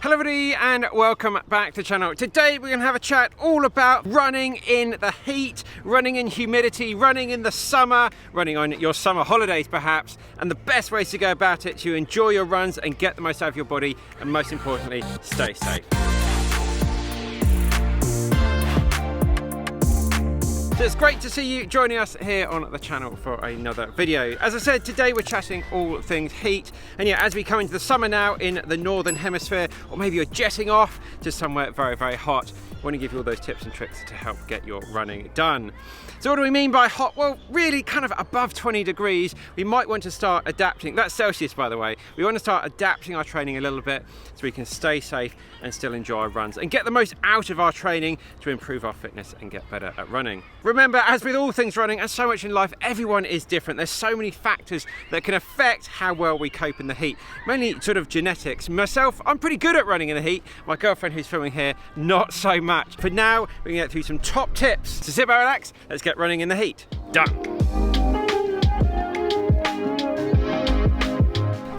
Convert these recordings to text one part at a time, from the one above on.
Hello everybody and welcome back to the channel. Today we're going to have a chat all about running in the heat, running in humidity, running in the summer, running on your summer holidays perhaps, and the best ways to go about it to enjoy your runs and get the most out of your body, and most importantly, stay safe. So it's great to see you joining us here on the channel for another video. As I said, today we're chatting all things heat, and yeah, as we come into the summer now in the northern hemisphere, or maybe you're jetting off to somewhere very, very hot, I want to give you all those tips and tricks to help get your running done. So what do we mean by hot? Well, really kind of above 20 degrees, we might want to start adapting. That's Celsius, by the way. We want to start adapting our training a little bit so we can stay safe and still enjoy our runs and get the most out of our training to improve our fitness and get better at running. Remember, as with all things running and so much in life, everyone is different. There's so many factors that can affect how well we cope in the heat. Mainly sort of genetics. Myself, I'm pretty good at running in the heat. My girlfriend who's filming here, not so much. For now, we can get through some top tips. So sit back, relax, let's get running in the heat. Done.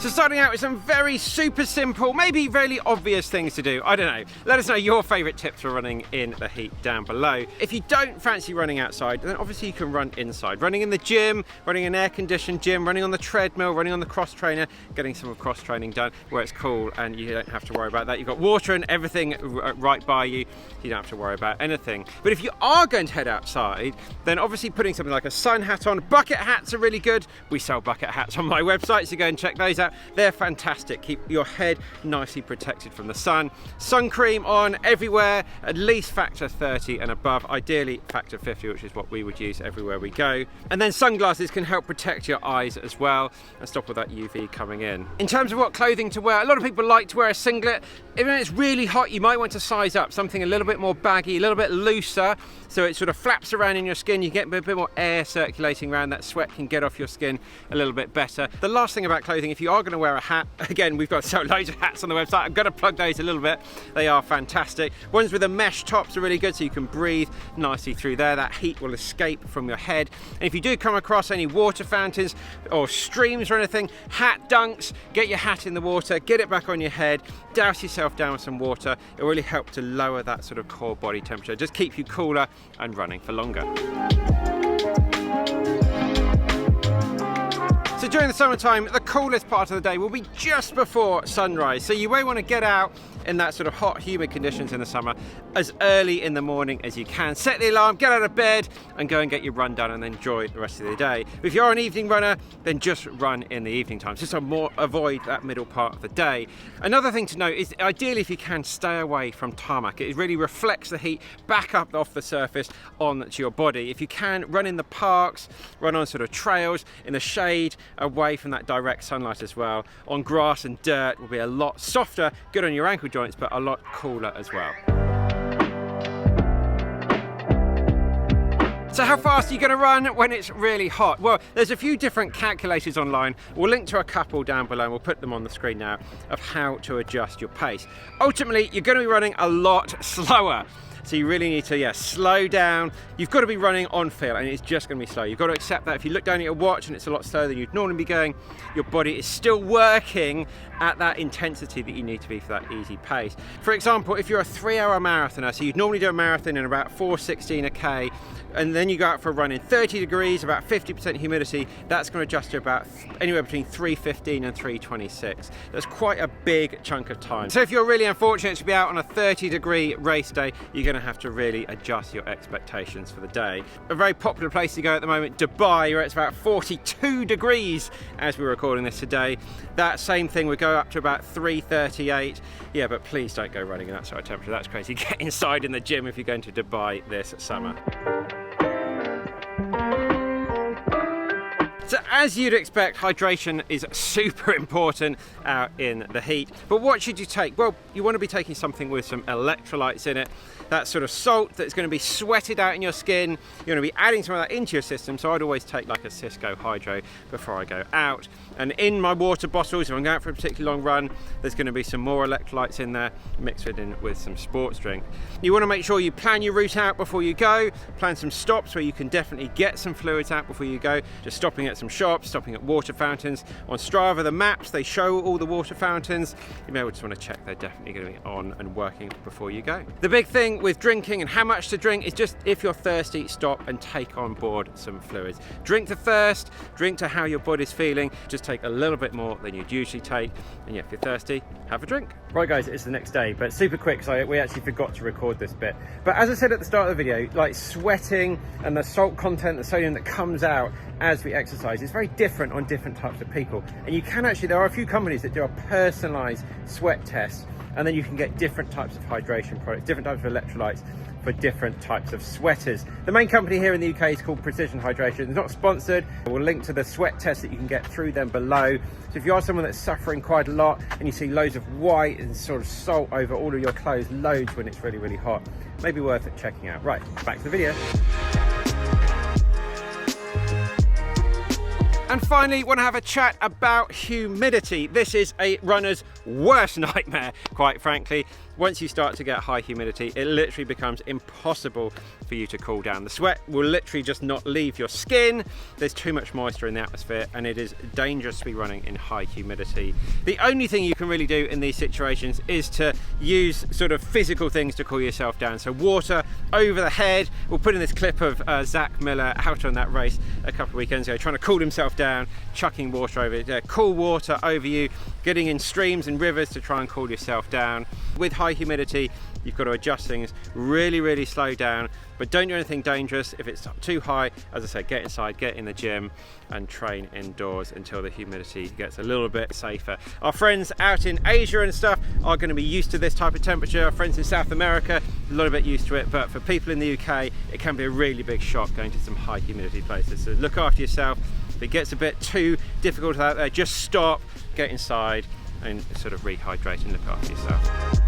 So starting out with some very super simple, maybe really obvious things to do. I don't know. Let us know your favourite tips for running in the heat down below. If you don't fancy running outside, then obviously you can run inside. Running in the gym, running in an air-conditioned gym, running on the treadmill, running on the cross trainer, getting some cross training done where it's cool and you don't have to worry about that. You've got water and everything right by you. You don't have to worry about anything. But if you are going to head outside, then obviously putting something like a sun hat on. Bucket hats are really good. We sell bucket hats on my website, so go and check those out. They're fantastic. Keep your head nicely protected from the sun. Sun cream on everywhere, at least factor 30 and above, ideally factor 50, which is what we would use everywhere we go. And then sunglasses can help protect your eyes as well and stop all that UV coming in. In terms of what clothing to wear, a lot of people like to wear a singlet. Even when it's really hot, you might want to size up something a little bit more baggy, a little bit looser, so it sort of flaps around in your skin. You get a bit more air circulating around, that sweat can get off your skin a little bit better. The last thing about clothing, if you are going to wear a hat, again, we've got so loads of hats on the website. I'm going to plug those a little bit. They are fantastic. Ones with the mesh tops are really good, so you can breathe nicely through there. That heat will escape from your head. And if you do come across any water fountains or streams or anything, hat dunks, get your hat in the water, get it back on your head, douse yourself down with some water. It will really help to lower that sort of core body temperature. Just keep you cooler and running for longer. So during the summertime, the coolest part of the day will be just before sunrise. So you may want to get out in that sort of hot, humid conditions in the summer as early in the morning as you can. Set the alarm, get out of bed and go and get your run done and enjoy the rest of the day. If you're an evening runner, then just run in the evening time, just to avoid that middle part of the day. Another thing to note is ideally if you can stay away from tarmac. It really reflects the heat back up off the surface onto your body. If you can, run in the parks, run on sort of trails, in the shade, away from that direct sunlight as well. On grass and dirt will be a lot softer, good on your ankle joints, but a lot cooler as well. So how fast are you going to run when it's really hot? Well, there's a few different calculators online. We'll link to a couple down below and we'll put them on the screen now of how to adjust your pace. Ultimately, you're going to be running a lot slower. So you really need to, slow down. You've got to be running on feel and it's just going to be slow. You've got to accept that if you look down at your watch and it's a lot slower than you'd normally be going, your body is still working at that intensity that you need to be for that easy pace. For example, if you're a 3-hour marathoner, so you'd normally do a marathon in about 4:16 a K, and then you go out for a run in 30 degrees, about 50% humidity, that's going to adjust to about anywhere between 3:15 and 3:26. That's quite a big chunk of time. So if you're really unfortunate to be out on a 30-degree race day, you're going to have to really adjust your expectations for the day. A very popular place to go at the moment, Dubai, where it's about 42 degrees as we're recording this today. That same thing would go up to about 3:38. Yeah, but please don't go running in that sort of temperature. That's crazy. Get inside in the gym if you're going to Dubai this summer. So as you'd expect, hydration is super important out in the heat. But what should you take? Well, you want to be taking something with some electrolytes in it. That sort of salt that's going to be sweated out in your skin. You're going to be adding some of that into your system. So I'd always take like a Cisco Hydro before I go out. And in my water bottles, if I'm going out for a particularly long run, there's going to be some more electrolytes in there, mixed in with some sports drink. You want to make sure you plan your route out before you go. Plan some stops where you can definitely get some fluids out before you go. Just stopping at some shops shops, stopping at water fountains. On Strava, the maps, they show all the water fountains. You may just want to check they're definitely going to be on and working before you go. The big thing with drinking and how much to drink is just, if you're thirsty, stop and take on board some fluids. Drink to thirst, drink to how your body's feeling. Just take a little bit more than you'd usually take. And yeah, if you're thirsty, have a drink. Right guys, it's the next day, but super quick, so we actually forgot to record this bit. But as I said at the start of the video, like sweating and the salt content, the sodium that comes out as we exercise is very different on different types of people. And you can actually, there are a few companies that do a personalized sweat test, and then you can get different types of hydration products, different types of electrolytes for different types of sweaters. The main company here in the UK is called Precision Hydration. It's not sponsored. We'll link to the sweat test that you can get through them below. So if you are someone that's suffering quite a lot and you see loads of white and sort of salt over all of your clothes, loads when it's really, really hot, maybe worth it checking out. Right, back to the video. And finally, want to have a chat about humidity. This is a runner's worst nightmare, quite frankly. Once you start to get high humidity, it literally becomes impossible for you to cool down. The sweat will literally just not leave your skin. There's too much moisture in the atmosphere, and it is dangerous to be running in high humidity. The only thing you can really do in these situations is to use sort of physical things to cool yourself down. So water over the head. We'll put in this clip of Zach Miller out on that race a couple of weekends ago, trying to cool himself down, chucking water over it, cool water over you, getting in streams and rivers to try and cool yourself down. With high humidity, you've got to adjust things, really, really slow down, but don't do anything dangerous. If it's too high, as I said, get inside, get in the gym and train indoors until the humidity gets a little bit safer. Our friends out in Asia and stuff are going to be used to this type of temperature. Our friends in South America, a lot of it used to it, but for people in the UK, it can be a really big shock going to some high humidity places. So look after yourself. If it gets a bit too difficult out there, just stop, get inside and sort of rehydrate and look after yourself.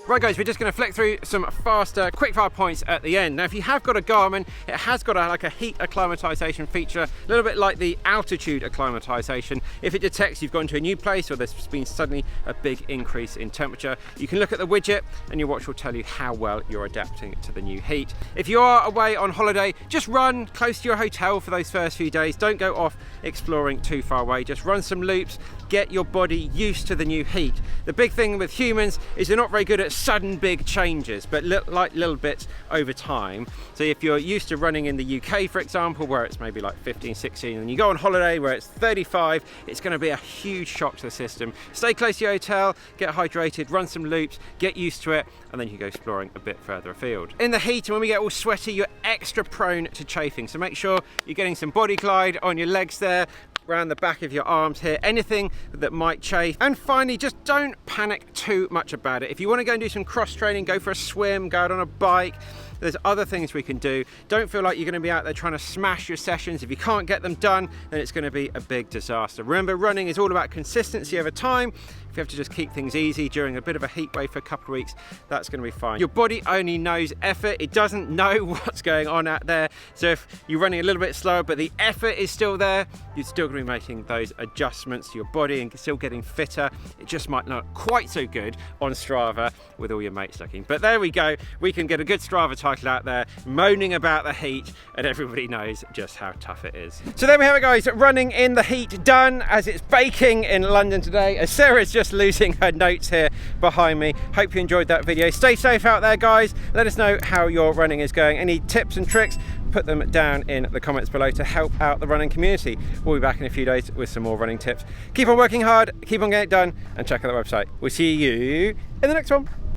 Right guys, we're just going to flick through some faster quickfire points at the end. Now if you have got a Garmin, it has got like a heat acclimatization feature, a little bit like the altitude acclimatization. If it detects you've gone to a new place or there's been suddenly a big increase in temperature, you can look at the widget and your watch will tell you how well you're adapting to the new heat. If you are away on holiday, just run close to your hotel for those first few days. Don't go off exploring too far away. Just run some loops, get your body used to the new heat. The big thing with humans is they're not very good at sudden big changes, but like little bits over time. So if you're used to running in the UK, for example, where it's maybe like 15, 16, and you go on holiday where it's 35, it's going to be a huge shock to the system. Stay close to your hotel, get hydrated, run some loops, get used to it, and then you go exploring a bit further afield. In the heat, and when we get all sweaty, you're extra prone to chafing. So make sure you're getting some body glide on your legs there, around the back of your arms here, anything that might chafe. And finally, just don't panic too much about it. If you want to go and do some cross training, go for a swim, go out on a bike, there's other things we can do. Don't feel like you're going to be out there trying to smash your sessions. If you can't get them done, then it's going to be a big disaster. Remember, running is all about consistency over time. If you have to just keep things easy during a bit of a heat wave for a couple of weeks, that's going to be fine. Your body only knows effort. It doesn't know what's going on out there. So if you're running a little bit slower, but the effort is still there, you're still going to be making those adjustments to your body and still getting fitter. It just might not quite so good on Strava with all your mates looking. But there we go. We can get a good Strava title out there moaning about the heat, and everybody knows just how tough it is. So there we have it guys, running in the heat done as it's baking in London today, as Sarah's just losing her notes here behind me. Hope you enjoyed that video. Stay safe out there guys. Let us know how your running is going. Any tips and tricks, put them down in the comments below to help out the running community. We'll be back in a few days with some more running tips. Keep on working hard, keep on getting it done, and check out the website. We'll see you in the next one.